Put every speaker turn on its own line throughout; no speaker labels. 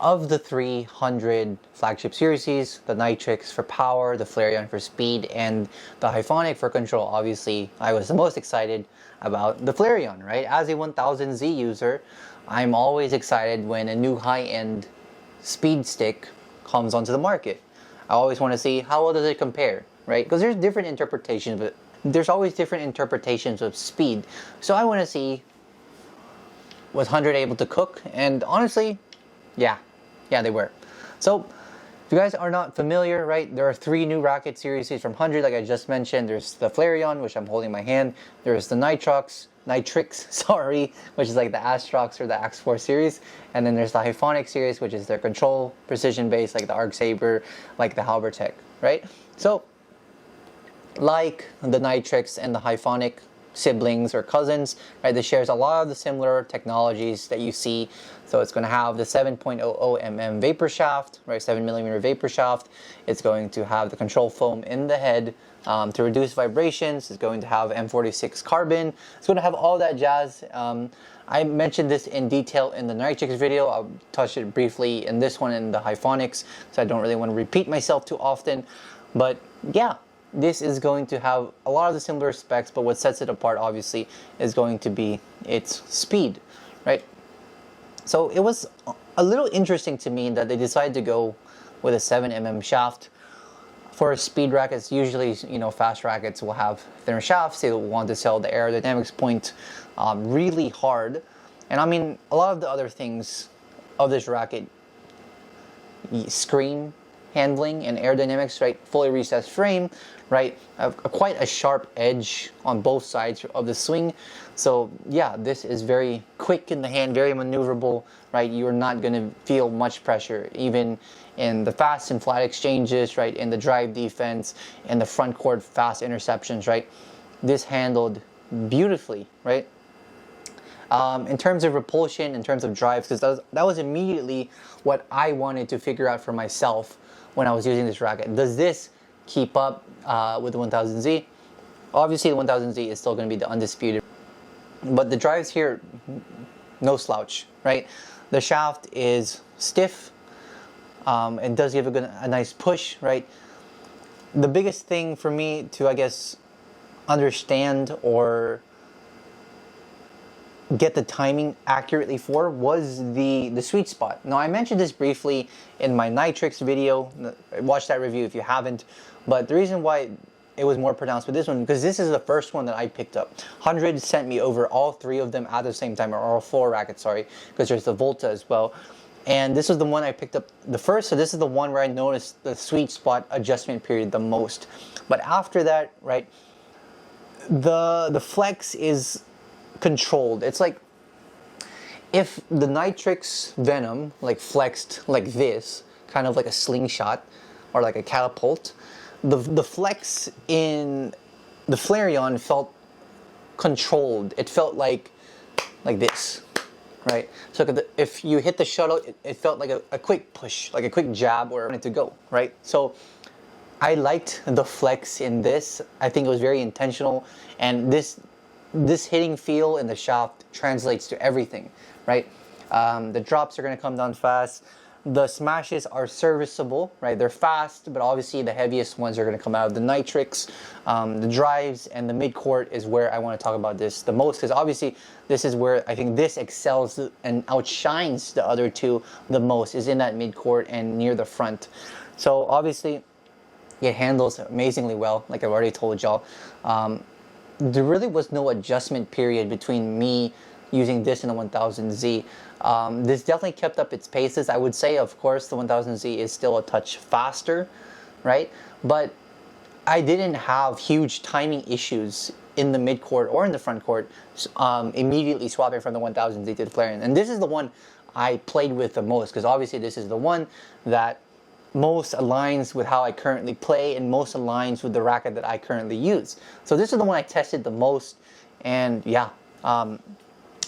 of the 300 flagship series, the Nitrix for power, the Flareon for speed, and the Hyphonic for control, obviously I was the most excited about the Flareon, right? As a 1000Z user, I'm always excited when a new high-end speed stick comes onto the market. I always want to see how well does it compare, right? Because there's different interpretations of it. There's always different interpretations of speed. So I want to see, was Hndrd able to cook? And honestly, yeah, they were. So, if you guys are not familiar, right, there are 3 new racket series from Hndrd, like I just mentioned. There's the Flareon, which I'm holding in my hand. There's the Nitrix, sorry, which is like the Astrox or the Axe4 series. And then there's the Hyphonic series, which is their control, precision-based, like the Arc Saber, like the Halbertech, right? So, like the Nitrix and the Hyphonic siblings or cousins, right? This shares a lot of the similar technologies that you see. So it's going to have the 7.00 mm vapor shaft, right? 7mm vapor shaft. It's going to have the control foam in the head to reduce vibrations. It's going to have M46 carbon. It's going to have all that jazz. I mentioned this in detail in the Nitrix video. I'll touch it briefly in this one in the Hyphonics, so I don't really want to repeat myself too often. But yeah, this is going to have a lot of the similar specs, but what sets it apart obviously is going to be its speed, right? So it was a little interesting to me that they decided to go with a 7mm shaft. For speed rackets, usually, you know, fast rackets will have thinner shafts. They will want to sell the aerodynamics point really hard. And I mean, a lot of the other things of this racket scream handling and aerodynamics, right? Fully recessed frame, right? Quite a sharp edge on both sides of the swing. So yeah, this is very quick in the hand, very maneuverable, right? You're not going to feel much pressure, even in the fast and flat exchanges, right? In the drive defense, in the front court fast interceptions, right? This handled beautifully, right? In terms of repulsion, in terms of drives, because that was immediately what I wanted to figure out for myself when I was using this racket. Does this keep up with the 1000Z? Obviously the 1000Z is still going to be the undisputed, but the drives here, no slouch, right? The shaft is stiff. It does give a nice push, right? The biggest thing for me to, I guess, understand or get the timing accurately for was the sweet spot. Now I mentioned this briefly in my Nitrix video. Watch that review if you haven't. But the reason why it was more pronounced with this one, because this is the first one that I picked up. Hndrd sent me over all 3 of them at the same time, or all 4 rackets, sorry, because there's the Volta as well. And this was the one I picked up the first, so this is the one where I noticed the sweet spot adjustment period the most. But after that, right, the flex is controlled. It's like if the Nitrix Venom like flexed like this, kind of like a slingshot or like a catapult, the flex in the Flareon felt controlled. It felt like this, right? So if you hit the shuttle, it felt like a quick push, like a quick jab where I wanted to go, right? So I liked the flex in this. I think it was very intentional, and this hitting feel in the shaft translates to everything, right? The drops are going to come down fast. The smashes are serviceable, right? They're fast, but obviously the heaviest ones are going to come out of the Nitrix. The drives and the mid-court is where I want to talk about this the most, because obviously this is where I think this excels and outshines the other 2 the most, is in that mid-court and near the front. So obviously it handles amazingly well, like I've already told y'all. There really was no adjustment period between me using this and the 1000Z. This definitely kept up its paces. I would say, of course, the 1000Z is still a touch faster, right? But I didn't have huge timing issues in the mid-court or in the front court immediately swapping from the 1000Z to the Flareon. And this is the one I played with the most, because obviously this is the one that most aligns with how I currently play and most aligns with the racket that I currently use. So this is the one I tested the most, and yeah,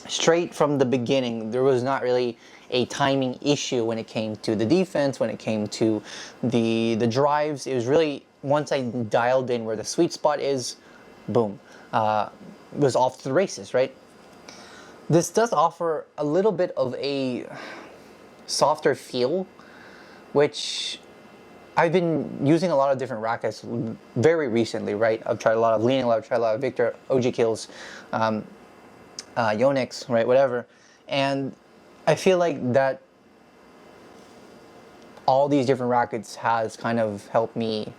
straight from the beginning, there was not really a timing issue when it came to the defense, when it came to the drives. It was really, once I dialed in where the sweet spot is, boom, it was off to the races, right? This does offer a little bit of a softer feel, which I've been using a lot of different rackets very recently, right? I've tried a lot of Leaning, I've tried a lot of Victor, OG Kills, Yonex, right, whatever. And I feel like that all these different rackets has kind of helped me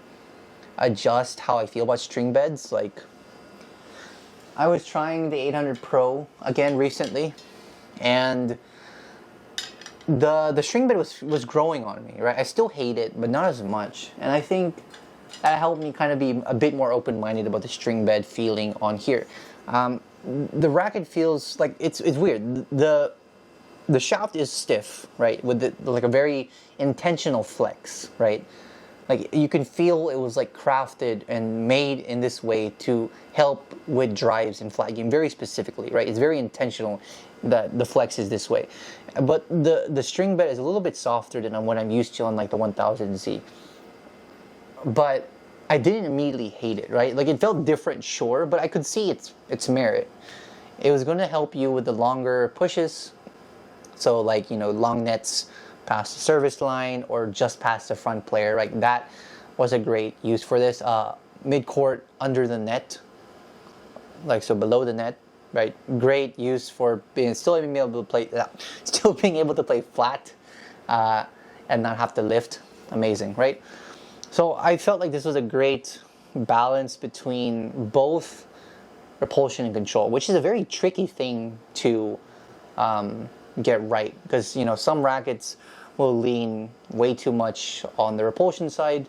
adjust how I feel about string beds. Like, I was trying the 800 Pro again recently, and the string bed was growing on me, right? I still hate it, but not as much. And I think that helped me kind of be a bit more open-minded about the string bed feeling on here. The racket feels like it's weird. The shaft is stiff, right, with like a very intentional flex, right? Like, you can feel it was like crafted and made in this way to help with drives in flat game very specifically, right? It's very intentional that the flex is this way. But the string bed is a little bit softer than what I'm used to on like the 1000Z. But I didn't immediately hate it, right? Like, it felt different, sure, but I could see its merit. It was going to help you with the longer pushes. So, like, you know, long nets past the service line or just past the front player, right? That was a great use for this. Mid-court under the net, like, so below the net, right? Great use for still being able to play flat and not have to lift. Amazing, right? So I felt like this was a great balance between both repulsion and control, which is a very tricky thing to get right, because, you know, some rackets will lean way too much on the repulsion side.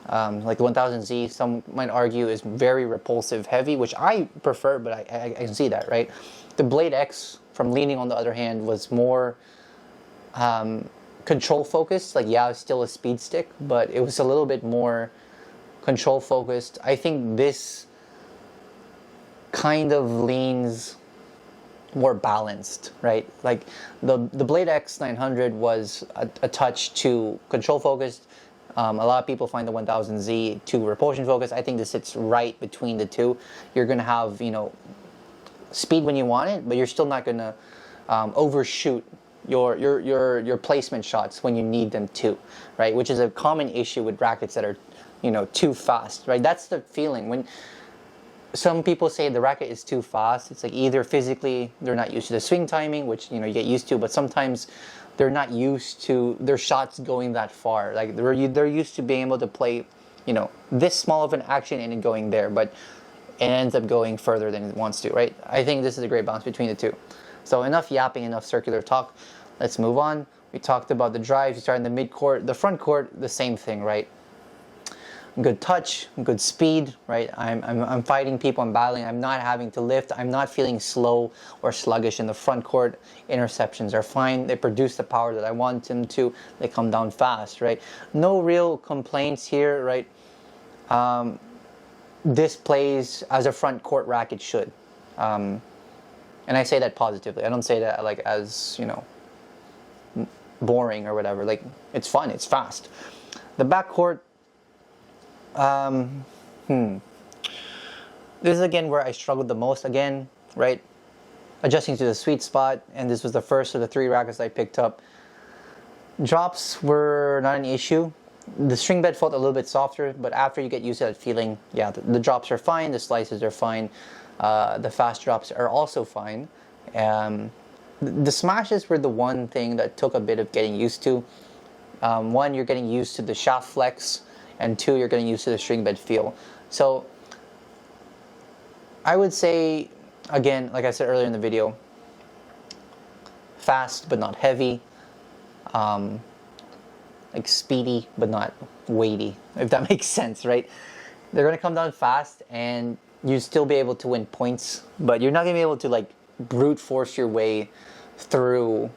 Like the 1000Z, some might argue is very repulsive heavy, which I prefer, but I can see that, right? The Blade X from Leaning, on the other hand, was more control focused. Like, yeah, it's still a speed stick, but it was a little bit more control focused. I think this kind of leans more balanced, right? Like the Blade X 900 was a touch too control focused. A lot of people find the 1000Z too repulsion focused. I think this sits right between the two. You're gonna have, you know, speed when you want it, but you're still not gonna overshoot your placement shots when you need them to, right? Which is a common issue with rackets that are, you know, too fast, right? That's the feeling when some people say the racket is too fast. It's like either physically they're not used to the swing timing, which, you know, you get used to, but sometimes they're not used to their shots going that far. Like, they're used to being able to play, you know, this small of an action and it going there, but it ends up going further than it wants to, right? I think this is a great balance between the two. So enough yapping, enough circular talk. Let's move on. We talked about the drives. You start in the mid-court. The front court, the same thing, right? Good touch, good speed, right? I'm fighting people, I'm battling, I'm not having to lift, I'm not feeling slow or sluggish in the front court. Interceptions are fine, they produce the power that I want them to, they come down fast, right? No real complaints here, right? This plays as a front court racket should. And I say that positively. I don't say that like as, you know, boring or whatever. Like, it's fun, it's fast. The back court, this is again where I struggled the most again, right? Adjusting to the sweet spot, and this was the first of the 3 rackets I picked up. Drops were not an issue. The string bed felt a little bit softer, but after you get used to that feeling, yeah, the drops are fine, the slices are fine, the fast drops are also fine. The smashes were the one thing that took a bit of getting used to. One, you're getting used to the shaft flex, and 2, you're getting used to the string bed feel. So I would say, again, like I said earlier in the video, fast but not heavy, like speedy but not weighty, if that makes sense, right? They're gonna come down fast and you still be able to win points, but you're not gonna be able to like brute force your way through,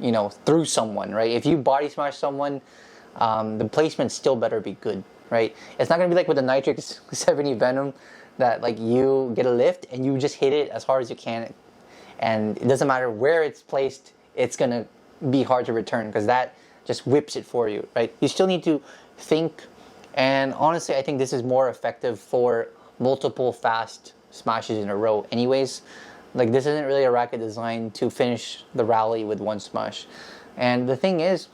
you know, through someone, right? If you body smash someone, the placement still better be good, right? It's not gonna be like with the Nitrix 70 Venom that like you get a lift and you just hit it as hard as you can, and it doesn't matter where it's placed, it's gonna be hard to return because that just whips it for you, right? You still need to think, and honestly, I think this is more effective for multiple fast smashes in a row anyways. Like, this isn't really a racket designed to finish the rally with one smash. And the thing is,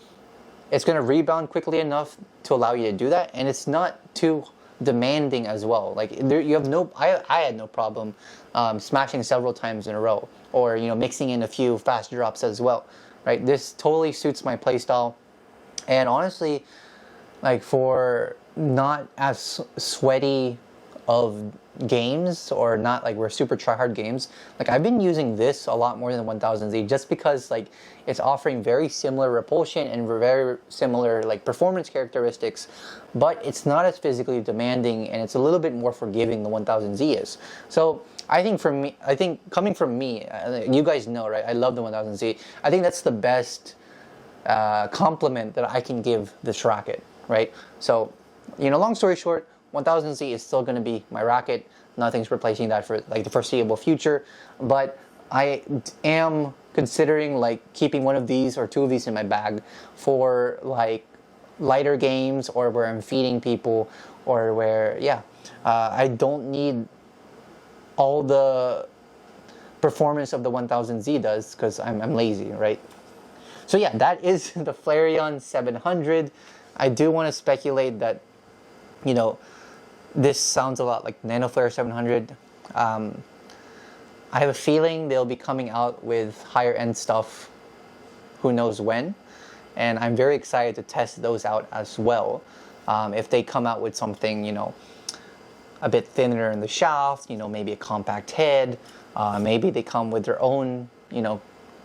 it's going to rebound quickly enough to allow you to do that, and it's not too demanding as well. Like you have no, I had no problem smashing several times in a row, or mixing in a few fast drops as well. Right, this totally suits my playstyle, and honestly, like for not as sweaty of games, or not like we're super try hard games, like I've been using this a lot more than 1000Z, just because like it's offering very similar repulsion and very similar like performance characteristics, but it's not as physically demanding, and it's a little bit more forgiving than 1000Z is. So I think coming from me, you guys know, right, I love the 1000Z. I think that's the best compliment that I can give this racket, right? So long story short, 1000Z is still going to be my racket. Nothing's replacing that for like the foreseeable future, but I am considering like keeping one of these or two of these in my bag for like lighter games, or where I'm feeding people, or where I don't need all the performance of the 1000Z does, because I'm lazy, right? So yeah, that is the Flareon 700. I do want to speculate that this sounds a lot like Nano Flare 700. I have a feeling they'll be coming out with higher end stuff, who knows when, and I'm very excited to test those out as well. If they come out with something, a bit thinner in the shaft, maybe a compact head, maybe they come with their own,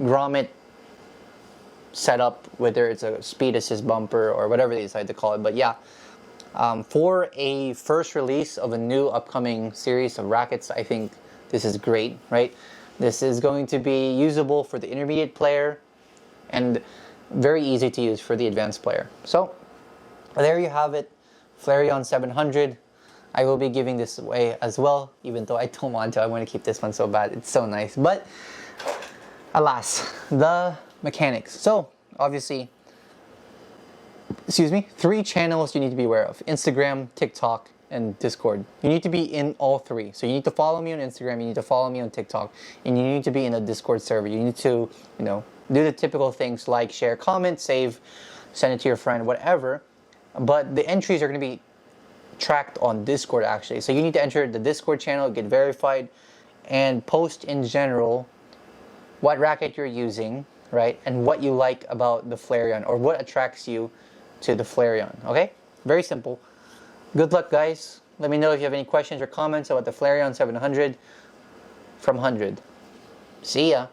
grommet setup, whether it's a speed assist bumper or whatever they decide to call it. But yeah, for a first release of a new upcoming series of rackets, I think this is great, right? This is going to be usable for the intermediate player and very easy to use for the advanced player. So there you have it, Flareon 700. I will be giving this away as well, even though I don't want to. I want to keep this one so bad. It's so nice. But alas, the mechanics. So obviously, 3 channels you need to be aware of: Instagram, TikTok, and Discord. You need to be in all 3. So you need to follow me on Instagram, you need to follow me on TikTok, and you need to be in a Discord server. You need to, do the typical things like share, comment, save, send it to your friend, whatever. But the entries are going to be tracked on Discord actually. So you need to enter the Discord channel, get verified, and post in general what racket you're using, right? And what you like about the Flareon, or what attracts you to the Flareon, okay? Very simple. Good luck, guys. Let me know if you have any questions or comments about the Flareon 700 from Hndrd. See ya.